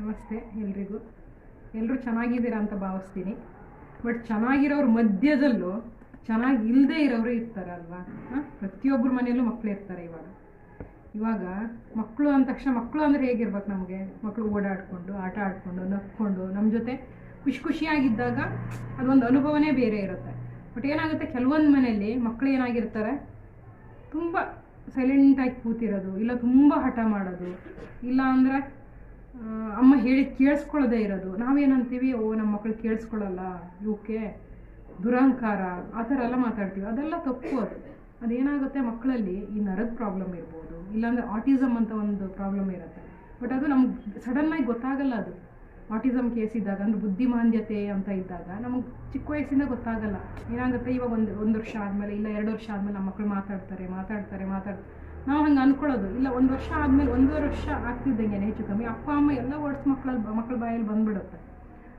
ನಮಸ್ತೆ ಎಲ್ರಿಗೂ. ಎಲ್ಲರೂ ಚೆನ್ನಾಗಿದ್ದೀರಾ ಅಂತ ಭಾವಿಸ್ತೀನಿ. ಬಟ್ ಚೆನ್ನಾಗಿರೋರ ಮಧ್ಯದಲ್ಲೂ ಚೆನ್ನಾಗಿ ಇಲ್ಲದೆ ಇರೋರು ಇರ್ತಾರೆ ಅಲ್ವಾ. ಪ್ರತಿಯೊಬ್ಬರ ಮನೆಯಲ್ಲೂ ಮಕ್ಕಳು ಇರ್ತಾರೆ. ಇವಾಗ ಮಕ್ಕಳು ಅಂದ ತಕ್ಷಣ ಮಕ್ಕಳು ಅಂದರೆ ಹೇಗಿರ್ಬೇಕು? ನಮಗೆ ಮಕ್ಕಳು ಓಡಾಡಿಕೊಂಡು ಆಟ ಆಡಿಕೊಂಡು ನಕ್ಕೊಂಡು ನಮ್ಮ ಜೊತೆ ಖುಷಿಯಾಗಿದ್ದಾಗ ಅದೊಂದು ಅನುಭವನೇ ಬೇರೆ ಇರುತ್ತೆ. ಬಟ್ ಏನಾಗುತ್ತೆ, ಕೆಲವೊಂದು ಮನೆಯಲ್ಲಿ ಮಕ್ಕಳು ಏನಾಗಿರ್ತಾರೆ, ತುಂಬ ಸೈಲೆಂಟಾಗಿ ಕೂತಿರೋದು, ಇಲ್ಲ ತುಂಬ ಹಠ ಮಾಡೋದು, ಇಲ್ಲ ಅಂದರೆ ಅಮ್ಮ ಹೇಳಿ ಕೇಳಿಸ್ಕೊಳ್ಳೋದೇ ಇರೋದು. ನಾವೇನಂತೀವಿ, ನಮ್ಮ ಮಕ್ಕಳು ಕೇಳಿಸ್ಕೊಳ್ಳಲ್ಲ, ಇವಕ್ಕೆ ದುರಹಂಕಾರ, ಆ ಥರ ಎಲ್ಲ ಮಾತಾಡ್ತೀವಿ. ಅದೆಲ್ಲ ತಪ್ಪು. ಅದೇನಾಗುತ್ತೆ, ಮಕ್ಕಳಲ್ಲಿ ಈ ನರದ ಪ್ರಾಬ್ಲಮ್ ಇರ್ಬೋದು, ಇಲ್ಲಾಂದರೆ ಆಟಿಸಮ್ ಅಂತ ಒಂದು ಪ್ರಾಬ್ಲಮ್ ಇರುತ್ತೆ. ಬಟ್ ಅದು ನಮ್ಗೆ ಸಡನ್ನಾಗಿ ಗೊತ್ತಾಗಲ್ಲ. ಅದು ಆಟಿಸಮ್ ಕೇಸ್ ಇದ್ದಾಗ, ಅಂದರೆ ಬುದ್ಧಿಮಾಂದ್ಯತೆ ಅಂತ ಇದ್ದಾಗ ನಮಗೆ ಚಿಕ್ಕ ವಯಸ್ಸಿಂದ ಗೊತ್ತಾಗಲ್ಲ. ಏನಾಗುತ್ತೆ, ಇವಾಗ ಒಂದು ವರ್ಷ ಆದಮೇಲೆ ಇಲ್ಲ 2 ವರ್ಷ ಆದಮೇಲೆ ನಮ್ಮ ಮಕ್ಕಳು ಮಾತಾಡ್ತಾರೆ. ನಾವು ಹಂಗೆ ಅಂದ್ಕೊಳ್ಳೋದು. ಇಲ್ಲ 1 ವರ್ಷ ಆದಮೇಲೆ 1.5 ವರ್ಷ ಆಗ್ತಿದ್ದಂಗೆ ಹೆಚ್ಚು ಕಮ್ಮಿ ಅಪ್ಪ ಅಮ್ಮ ಎಲ್ಲ ವರ್ಡ್ಸ್ ಮಕ್ಕಳ ಬಾಯಲ್ಲಿ ಬಂದ್ಬಿಡುತ್ತೆ.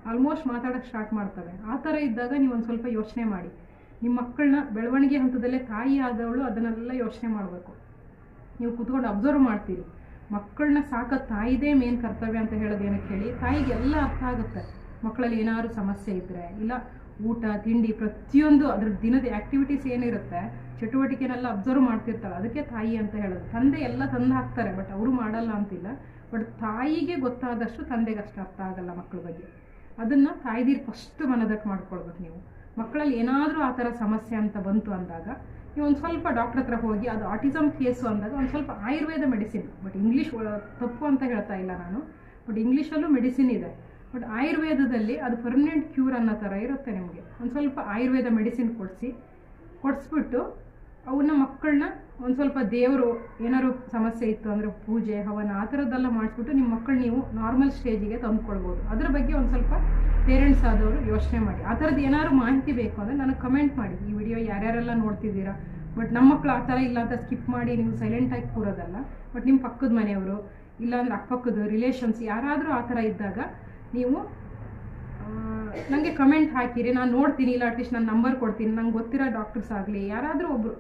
ಆಲ್ಮೋಸ್ಟ್ ಮಾತಾಡೋಕ್ಕೆ ಸ್ಟಾರ್ಟ್ ಮಾಡ್ತವೆ. ಆ ಥರ ಇದ್ದಾಗ ನೀವು ಒಂದು ಸ್ವಲ್ಪ ಯೋಚನೆ ಮಾಡಿ. ನಿಮ್ಮ ಮಕ್ಕಳನ್ನ ಬೆಳವಣಿಗೆ ಹಂತದಲ್ಲೇ ತಾಯಿ ಆದವಳು ಅದನ್ನೆಲ್ಲ ಯೋಚನೆ ಮಾಡಬೇಕು. ನೀವು ಕೂತ್ಕೊಂಡು ಅಬ್ಸರ್ವ್ ಮಾಡ್ತೀರಿ. ಮಕ್ಕಳನ್ನ ಸಾಕೋ ತಾಯಿದೇ ಮೇನ್ ಕರ್ತವ್ಯ ಅಂತ ಹೇಳೋದು ಏನಕ್ಕೆ ಹೇಳಿ, ತಾಯಿಗೆ ಎಲ್ಲ ಅರ್ಥ ಆಗುತ್ತೆ. ಮಕ್ಕಳಲ್ಲಿ ಏನಾದ್ರು ಸಮಸ್ಯೆ ಇದ್ದರೆ, ಇಲ್ಲ ಊಟ ತಿಂಡಿ ಪ್ರತಿಯೊಂದು ಅದ್ರ ದಿನದ ಆ್ಯಕ್ಟಿವಿಟೀಸ್ ಏನಿರುತ್ತೆ, ಚಟುವಟಿಕೆನೆಲ್ಲ ಅಬ್ಸರ್ವ್ ಮಾಡ್ತಿರ್ತಾರೆ. ಅದಕ್ಕೆ ತಾಯಿ ಅಂತ ಹೇಳೋದು. ತಂದೆ ಎಲ್ಲ ತಂದು ಹಾಕ್ತಾರೆ, ಬಟ್ ಅವರು ಮಾಡಲ್ಲ ಅಂತಿಲ್ಲ. ಬಟ್ ತಾಯಿಗೆ ಗೊತ್ತಾದಷ್ಟು ತಂದೆಗೆ ಅಷ್ಟು ಅರ್ಥ ಆಗಲ್ಲ ಮಕ್ಕಳ ಬಗ್ಗೆ. ಅದನ್ನು ತಾಯ್ದಿರು ಫಸ್ಟ್ ಮನದಟ್ಟು ಮಾಡ್ಕೊಳ್ಬೇಕು. ನೀವು ಮಕ್ಕಳಲ್ಲಿ ಏನಾದರೂ ಆ ಥರ ಸಮಸ್ಯೆ ಅಂತ ಬಂತು ಅಂದಾಗ ನೀವು ಒಂದು ಸ್ವಲ್ಪ ಡಾಕ್ಟ್ರ್ ಹತ್ರ ಹೋಗಿ, ಅದು ಆಟಿಸಮ್ ಕೇಸು ಅಂದಾಗ ಒಂದು ಸ್ವಲ್ಪ ಆಯುರ್ವೇದ ಮೆಡಿಸಿನ್, ಬಟ್ ಇಂಗ್ಲೀಷ್ ತಪ್ಪು ಅಂತ ಹೇಳ್ತಾ ಇಲ್ಲ ನಾನು, ಬಟ್ ಇಂಗ್ಲೀಷಲ್ಲೂ ಮೆಡಿಸಿನ್ ಇದೆ. ಬಟ್ ಆಯುರ್ವೇದದಲ್ಲಿ ಅದು ಪರ್ಮನೆಂಟ್ ಕ್ಯೂರ್ ಅನ್ನೋ ಥರ ಇರುತ್ತೆ. ನಿಮಗೆ ಒಂದು ಸ್ವಲ್ಪ ಆಯುರ್ವೇದ ಮೆಡಿಸಿನ್ ಕೊಡಿಸ್ಬಿಟ್ಟು ಅವನ್ನ ಮಕ್ಕಳನ್ನ ಒಂದು ಸ್ವಲ್ಪ ದೇವರು ಏನಾದ್ರು ಸಮಸ್ಯೆ ಇತ್ತು ಅಂದರೆ ಪೂಜೆ ಹವನ ಆ ಥರದ್ದೆಲ್ಲ ಮಾಡಿಸ್ಬಿಟ್ಟು ನಿಮ್ಮ ಮಕ್ಕಳು ನೀವು ನಾರ್ಮಲ್ ಸ್ಟೇಜಿಗೆ ತಂದುಕೊಳ್ಬೋದು. ಅದ್ರ ಬಗ್ಗೆ ಒಂದು ಸ್ವಲ್ಪ ಪೇರೆಂಟ್ಸ್ ಆದವರು ಯೋಚನೆ ಮಾಡಿ. ಆ ಥರದ್ದು ಏನಾದ್ರು ಮಾಹಿತಿ ಬೇಕು ಅಂದರೆ ನನಗೆ ಕಮೆಂಟ್ ಮಾಡಿ. ಈ ವಿಡಿಯೋ ಯಾರ್ಯಾರೆಲ್ಲ ನೋಡ್ತಿದ್ದೀರಾ, ಬಟ್ ನಮ್ಮ ಮಕ್ಕಳು ಆ ಥರ ಇಲ್ಲ ಅಂತ ಸ್ಕಿಪ್ ಮಾಡಿ ನೀವು ಸೈಲೆಂಟಾಗಿ ಕೂರೋದಲ್ಲ. ಬಟ್ ನಿಮ್ಮ ಪಕ್ಕದ ಮನೆಯವರು, ಇಲ್ಲಾಂದ್ರೆ ಅಕ್ಕಪಕ್ಕದ ರಿಲೇಷನ್ಸ್ ಯಾರಾದರೂ ಆ ಥರ ಇದ್ದಾಗ ನೀವು ನನಗೆ ಕಮೆಂಟ್ ಹಾಕಿರಿ, ನಾನು ನೋಡ್ತೀನಿ. ಇಲ್ಲ ಅಟ್ಲೀಸ್ಟ್ ನಾನು ನಂಬರ್ ಕೊಡ್ತೀನಿ. ನಂಗೆ ಗೊತ್ತಿರೋ ಡಾಕ್ಟರ್ಸ್ ಆಗಲಿ, ಯಾರಾದರೂ ಒಬ್ಬರು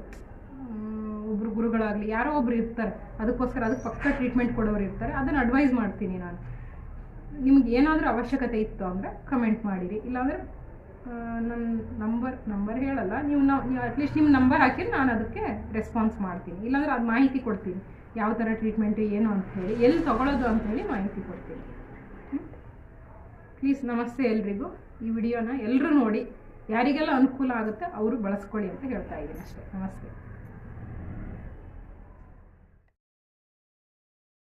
ಗುರುಗಳಾಗಲಿ, ಯಾರೋ ಒಬ್ರು ಇರ್ತಾರೆ, ಅದಕ್ಕೋಸ್ಕರ ಅದಕ್ಕೆ ಪಕ್ಕ ಟ್ರೀಟ್ಮೆಂಟ್ ಕೊಡೋರು ಇರ್ತಾರೆ. ಅದನ್ನು ಅಡ್ವೈಸ್ ಮಾಡ್ತೀನಿ ನಾನು. ನಿಮ್ಗೆ ಏನಾದರೂ ಅವಶ್ಯಕತೆ ಇತ್ತು ಅಂದರೆ ಕಮೆಂಟ್ ಮಾಡಿರಿ. ಇಲ್ಲಾಂದರೆ ನನ್ನ ನಂಬರ್ ಹೇಳಲ್ಲ, ನೀವು ಅಟ್ಲೀಸ್ಟ್ ನಿಮ್ಮ ನಂಬರ್ ಹಾಕಿರಿ, ನಾನು ಅದಕ್ಕೆ ರೆಸ್ಪಾನ್ಸ್ ಮಾಡ್ತೀನಿ. ಇಲ್ಲಾಂದರೆ ಅದು ಮಾಹಿತಿ ಕೊಡ್ತೀನಿ, ಯಾವ ಥರ ಟ್ರೀಟ್ಮೆಂಟು ಏನು ಅಂಥೇಳಿ, ಎಲ್ಲಿ ತೊಗೊಳೋದು ಅಂಥೇಳಿ ಮಾಹಿತಿ ಕೊಡ್ತೀನಿ. ಪ್ಲೀಸ್ ನಮಸ್ತೆ ಎಲ್ರಿಗೂ. ಈ ವಿಡಿಯೋನ ಎಲ್ಲರೂ ನೋಡಿ, ಯಾರಿಗೆಲ್ಲ ಅನುಕೂಲ ಆಗುತ್ತೆ ಅವರು ಬಳಸ್ಕೊಳ್ಳಿ ಅಂತ ಹೇಳ್ತಾ ಇದ್ದೀನಿ ಅಷ್ಟೇ. ನಮಸ್ತೆ.